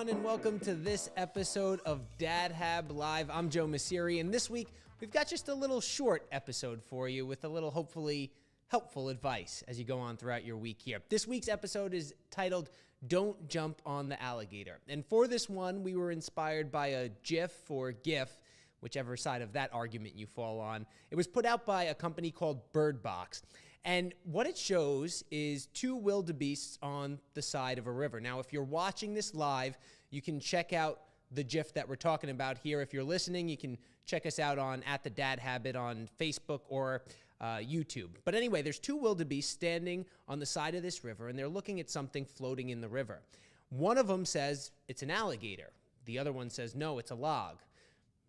everyone, and welcome to this episode of Dad Hab Live. I'm Joe Messeri, and this week we've got just a little short episode for you with a little, hopefully, helpful advice as you go on throughout your week here. This week's episode is titled, Don't Jump on the Alligator. And for this one, we were inspired by a GIF or GIF, whichever side of that argument you fall on. It was put out by a company called Bird Box. And what it shows is two wildebeests on the side of a river. Now, if you're watching this live, you can check out the GIF that we're talking about here. If you're listening, you can check us out on at the Dad Habit on Facebook or YouTube. But anyway, there's two wildebeests standing on the side of this river, and they're looking at something floating in the river. One of them says it's an alligator. The other one says, no, it's a log.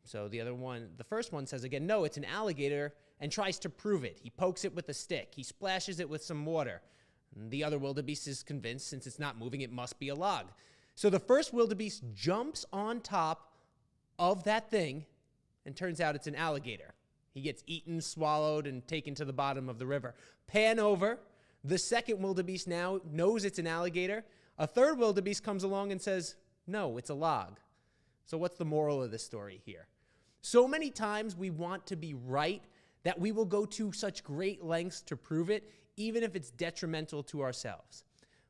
So the first one says again, no, it's an alligator, and tries to prove it. He pokes it with a stick. He splashes it with some water. And the other wildebeest is convinced since it's not moving, it must be a log. So the first wildebeest jumps on top of that thing, and turns out it's an alligator. He gets eaten, swallowed, and taken to the bottom of the river. Pan over. The second wildebeest now knows it's an alligator. A third wildebeest comes along and says, no, it's a log. So what's the moral of this story here? So many times we want to be right that we will go to such great lengths to prove it, even if it's detrimental to ourselves.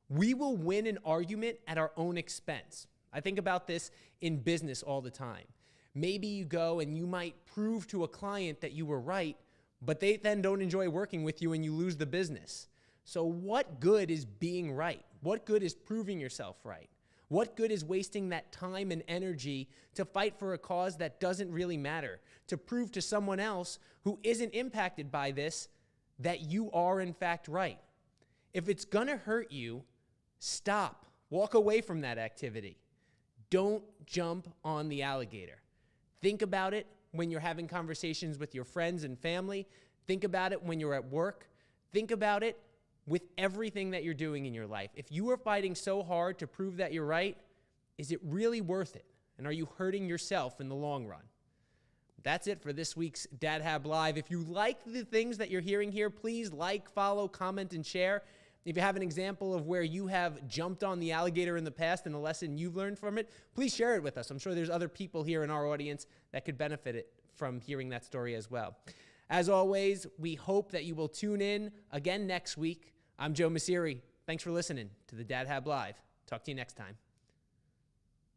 We will win an argument at our own expense. I think about this in business all the time. Maybe you go and you might prove to a client that you were right, but they then don't enjoy working with you and you lose the business. So what good is being right? What good is proving yourself right? What good is wasting that time and energy to fight for a cause that doesn't really matter, to prove to someone else who isn't impacted by this that you are in fact right? If it's gonna hurt you, stop. Walk away from that activity. Don't jump on the alligator. Think about it when you're having conversations with your friends and family. Think about it when you're at work. Think about it with everything that you're doing in your life. If you are fighting so hard to prove that you're right, is it really worth it? And are you hurting yourself in the long run? That's it for this week's Dad Hab Live. If you like the things that you're hearing here, please like, follow, comment, and share. If you have an example of where you have jumped on the alligator in the past and a lesson you've learned from it, please share it with us. I'm sure there's other people here in our audience that could benefit from hearing that story as well. As always, we hope that you will tune in again next week. I'm Joe Messeri. Thanks for listening to the Dad Hab Live. Talk to you next time.